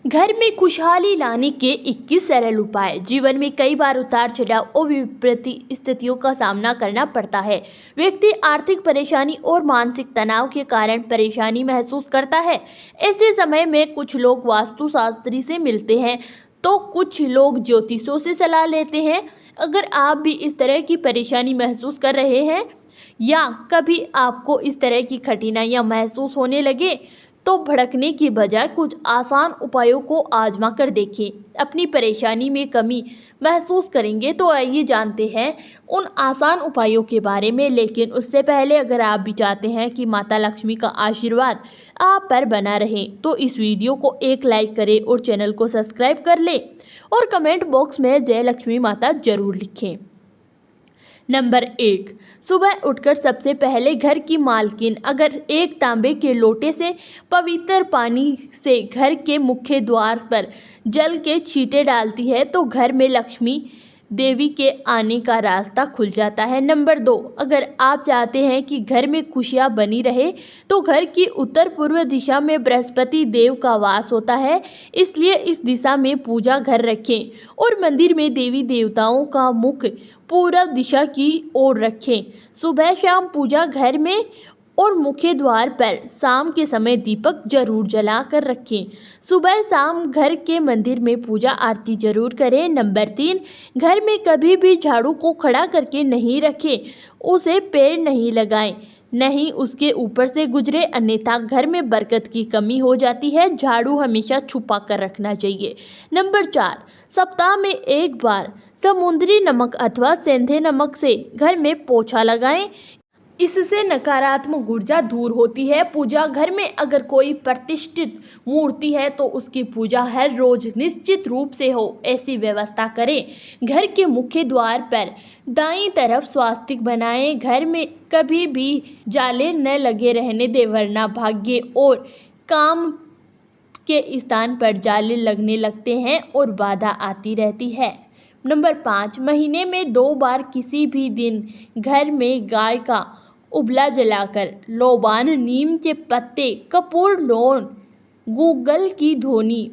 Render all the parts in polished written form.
घर में खुशहाली लाने के 21 सरल उपाय। जीवन में कई बार उतार चढ़ाव और विपरीत स्थितियों का सामना करना पड़ता है। व्यक्ति आर्थिक परेशानी और मानसिक तनाव के कारण परेशानी महसूस करता है। ऐसे समय में कुछ लोग वास्तुशास्त्री से मिलते हैं तो कुछ लोग ज्योतिषों से सलाह लेते हैं। अगर आप भी इस तरह की परेशानी महसूस कर रहे हैं या कभी आपको इस तरह की कठिनाइयां महसूस होने लगे तो भड़कने की बजाय कुछ आसान उपायों को आजमा कर देखें। अपनी परेशानी में कमी महसूस करेंगे तो आइए जानते हैं उन आसान उपायों के बारे में। लेकिन उससे पहले अगर आप भी चाहते हैं कि माता लक्ष्मी का आशीर्वाद आप पर बना रहे तो इस वीडियो को एक लाइक करें और चैनल को सब्सक्राइब कर लें और कमेंट बॉक्स में जय लक्ष्मी माता जरूर लिखें। नंबर 1, सुबह उठकर सबसे पहले घर की मालकिन अगर एक तांबे के लोटे से पवित्र पानी से घर के मुख्य द्वार पर जल के छींटे डालती है तो घर में लक्ष्मी देवी के आने का रास्ता खुल जाता है। नंबर 2, अगर आप चाहते हैं कि घर में खुशियां बनी रहे तो घर की उत्तर पूर्व दिशा में बृहस्पति देव का वास होता है, इसलिए इस दिशा में पूजा घर रखें और मंदिर में देवी देवताओं का मुख पूर्व दिशा की ओर रखें। सुबह शाम पूजा घर में और मुख्य द्वार पर शाम के समय दीपक जरूर जला कर रखें। सुबह शाम घर के मंदिर में पूजा आरती जरूर करें। नंबर 3, घर में कभी भी झाड़ू को खड़ा करके नहीं रखें, उसे पेड़ नहीं लगाएं, नहीं उसके ऊपर से गुजरे, अन्यथा घर में बरकत की कमी हो जाती है। झाड़ू हमेशा छुपा कर रखना चाहिए। नंबर 4, सप्ताह में एक बार समुद्री नमक अथवा सेंधे नमक से घर में पोछा लगाएं, इससे नकारात्मक ऊर्जा दूर होती है। पूजा घर में अगर कोई प्रतिष्ठित मूर्ति है तो उसकी पूजा हर रोज निश्चित रूप से हो, ऐसी व्यवस्था करें। घर के मुख्य द्वार पर दाईं तरफ स्वास्तिक बनाएं। घर में कभी भी जाले न लगे रहने दें, वरना भाग्य और काम के स्थान पर जाले लगने लगते हैं और बाधा आती रहती है। नंबर 5, महीने में 2 बार किसी भी दिन घर में गाय का उबला जलाकर लोबान, नीम के पत्ते, कपूर, लौंग, गूगल की धोनी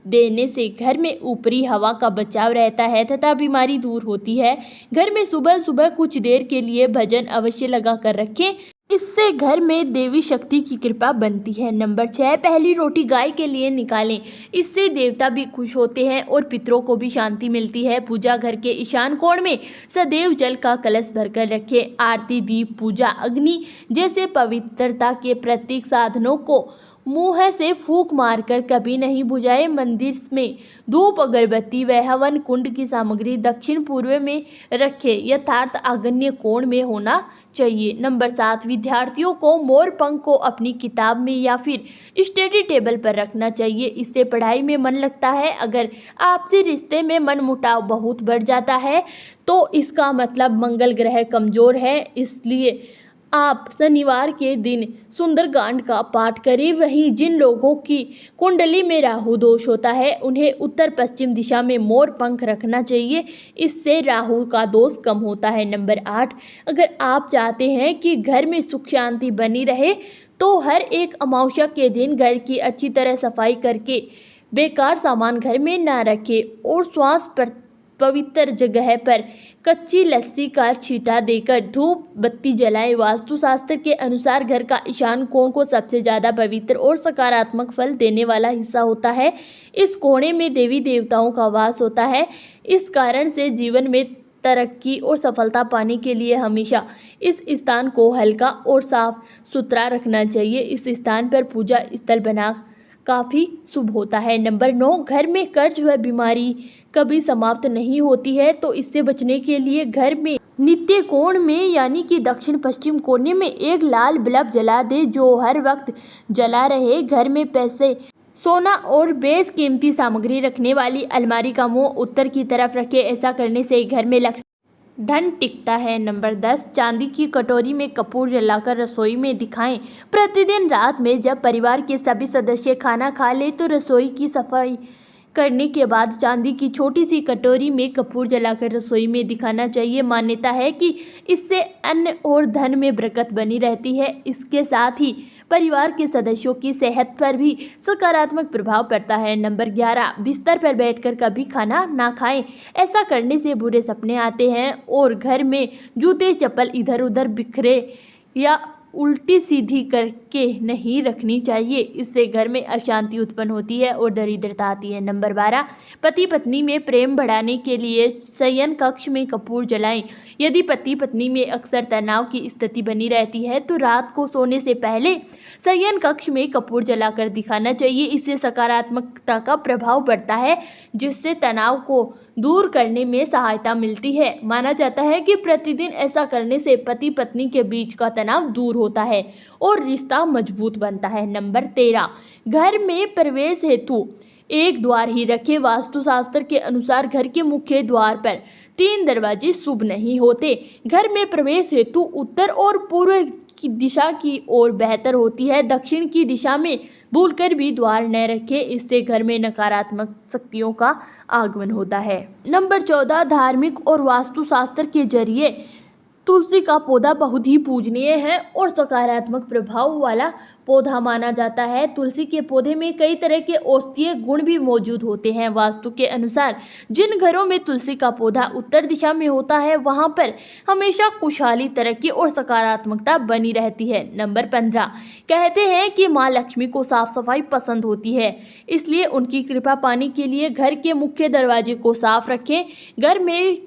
देने से घर में ऊपरी हवा का बचाव रहता है तथा बीमारी दूर होती है। घर में सुबह सुबह कुछ देर के लिए भजन अवश्य लगा कर रखें, इससे घर में देवी शक्ति की कृपा बनती है। नंबर 6, पहली रोटी गाय के लिए निकालें, इससे देवता भी खुश होते हैं और पितरों को भी शांति मिलती है। पूजा घर के ईशान कोण में सदैव जल का कलश भरकर रखें। आरती, दीप, पूजा, अग्नि जैसे पवित्रता के प्रतीक साधनों को मुंह से फूंक मारकर कभी नहीं बुझाए। मंदिर में धूप, अगरबत्ती व हवन कुंड की सामग्री दक्षिण पूर्व में रखें, यथार्थ आग्नेय कोण में होना चाहिए। नंबर 7, विद्यार्थियों को मोर पंख को अपनी किताब में या फिर स्टडी टेबल पर रखना चाहिए, इससे पढ़ाई में मन लगता है। अगर आपसी रिश्ते में मनमुटाव बहुत बढ़ जाता है तो इसका मतलब मंगल ग्रह कमजोर है, इसलिए आप शनिवार के दिन सुंदरकांड का पाठ करें। वहीं जिन लोगों की कुंडली में राहु दोष होता है उन्हें उत्तर पश्चिम दिशा में मोर पंख रखना चाहिए, इससे राहु का दोष कम होता है। नंबर 8, अगर आप चाहते हैं कि घर में सुख शांति बनी रहे तो हर एक अमावस्या के दिन घर की अच्छी तरह सफाई करके बेकार सामान घर में ना रखें और श्वास पवित्र जगह पर कच्ची लस्सी का छींटा देकर धूप बत्ती जलाएं। वास्तुशास्त्र के अनुसार घर का ईशान कोण को सबसे ज़्यादा पवित्र और सकारात्मक फल देने वाला हिस्सा होता है। इस कोने में देवी देवताओं का वास होता है, इस कारण से जीवन में तरक्की और सफलता पाने के लिए हमेशा इस स्थान को हल्का और साफ सुथरा रखना चाहिए। इस स्थान पर पूजा स्थल बना काफ़ी शुभ होता है। नंबर 9, घर में कर्ज व बीमारी कभी समाप्त नहीं होती है तो इससे बचने के लिए घर में नित्य कोण में यानी कि दक्षिण पश्चिम कोने में एक लाल बल्ब जला दे जो हर वक्त जला रहे। घर में पैसे, सोना और बेशकीमती सामग्री रखने वाली अलमारी का मुंह उत्तर की तरफ रखें, ऐसा करने से घर में धन टिकता है। नंबर 10, चांदी की कटोरी में कपूर जलाकर रसोई में दिखाएं। प्रतिदिन रात में जब परिवार के सभी सदस्य खाना खा ले तो रसोई की सफाई करने के बाद चांदी की छोटी सी कटोरी में कपूर जलाकर रसोई में दिखाना चाहिए। मान्यता है कि इससे अन्न और धन में बरकत बनी रहती है। इसके साथ ही परिवार के सदस्यों की सेहत पर भी सकारात्मक प्रभाव पड़ता है। नंबर 11, बिस्तर पर बैठकर कभी खाना ना खाएं। ऐसा करने से बुरे सपने आते हैं और घर में जूते चप्पल इधर उधर बिखरे या उल्टी सीधी करके नहीं रखनी चाहिए। इससे घर में अशांति उत्पन्न होती है और दरिद्रता आती है। नंबर 12, पति पत्नी में प्रेम बढ़ाने के लिए शयन कक्ष में कपूर जलाएं। यदि पति पत्नी में अक्सर तनाव की स्थिति बनी रहती है तो रात को सोने से पहले शयन कक्ष में कपूर जलाकर दिखाना चाहिए। इससे सकारात्मकता का प्रभाव बढ़ता है, जिससे तनाव को दूर करने में सहायता मिलती है। माना जाता है कि प्रतिदिन ऐसा करने से पति पत्नी के बीच का तनाव दूर होता है और रिश्ता मजबूत बनता है। नंबर 13, घर में प्रवेश हेतु एक द्वार ही रखें। वास्तुशास्त्र के अनुसार घर के मुख्य द्वार पर 3 दरवाजे शुभ नहीं होते। घर में प्रवेश हेतु उत्तर और पूर्व की दिशा की ओर बेहतर होती है। दक्षिण की दिशा में भूलकर भी द्वार न रखें, इससे घर में नकारात्मक शक्तियों का आगमन होता है। नंबर 14, धार्मिक और वास्तुशास्त्र के जरिए तुलसी का पौधा बहुत ही पूजनीय है और सकारात्मक प्रभाव वाला पौधा माना जाता है। तुलसी के पौधे में कई तरह के औषधीय गुण भी मौजूद होते हैं। वास्तु के अनुसार जिन घरों में तुलसी का पौधा उत्तर दिशा में होता है वहां पर हमेशा खुशहाली, तरक्की और सकारात्मकता बनी रहती है। नंबर 15, कहते हैं कि माँ लक्ष्मी को साफ सफाई पसंद होती है, इसलिए उनकी कृपा पाने के लिए घर के मुख्य दरवाजे को साफ रखें। घर में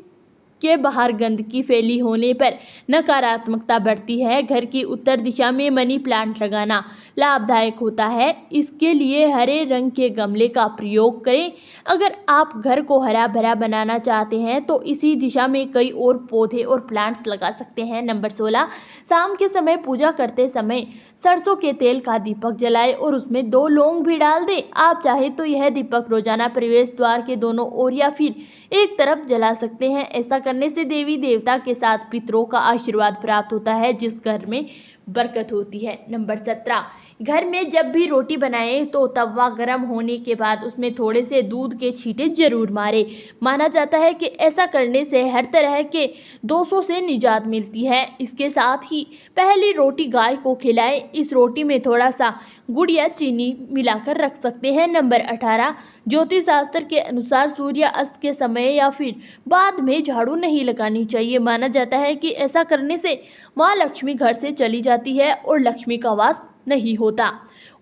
के बाहर गंदगी फैली होने पर नकारात्मकता बढ़ती है। घर की उत्तर दिशा में मनी प्लांट लगाना लाभदायक होता है। इसके लिए हरे रंग के गमले का प्रयोग करें। अगर आप घर को हरा भरा बनाना चाहते हैं तो इसी दिशा में कई और पौधे और प्लांट्स लगा सकते हैं। नंबर 16, शाम के समय पूजा करते समय सरसों के तेल का दीपक जलाएं और उसमें 2 लौंग भी डाल दें। आप चाहे तो यह दीपक रोजाना प्रवेश द्वार के दोनों ओर या फिर एक तरफ जला सकते हैं। ऐसा करने से देवी देवता के साथ पितरों का आशीर्वाद प्राप्त होता है, जिस घर में बरकत होती है। नंबर 17, घर में जब भी रोटी बनाएं तो तवा गर्म होने के बाद उसमें थोड़े से दूध के छींटे जरूर मारें। माना जाता है कि ऐसा करने से हर तरह के दोषों से निजात मिलती है। इसके साथ ही पहली रोटी गाय को खिलाएं। इस रोटी में थोड़ा सा गुड़ या चीनी मिलाकर रख सकते हैं। नंबर 18, ज्योतिष शास्त्र के अनुसार सूर्य अस्त के समय या फिर बाद में झाड़ू नहीं लगानी चाहिए। माना जाता है कि ऐसा करने से माँ लक्ष्मी घर से चली जाती है और लक्ष्मी का वास नहीं होता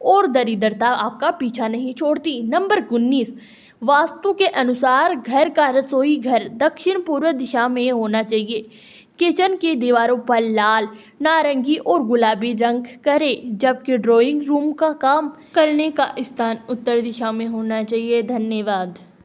और दरिद्रता आपका पीछा नहीं छोड़ती। नंबर 19, वास्तु के अनुसार घर का रसोई घर दक्षिण पूर्व दिशा में होना चाहिए। किचन की दीवारों पर लाल, नारंगी और गुलाबी रंग करें, जबकि ड्राइंग रूम का काम करने का स्थान उत्तर दिशा में होना चाहिए। धन्यवाद।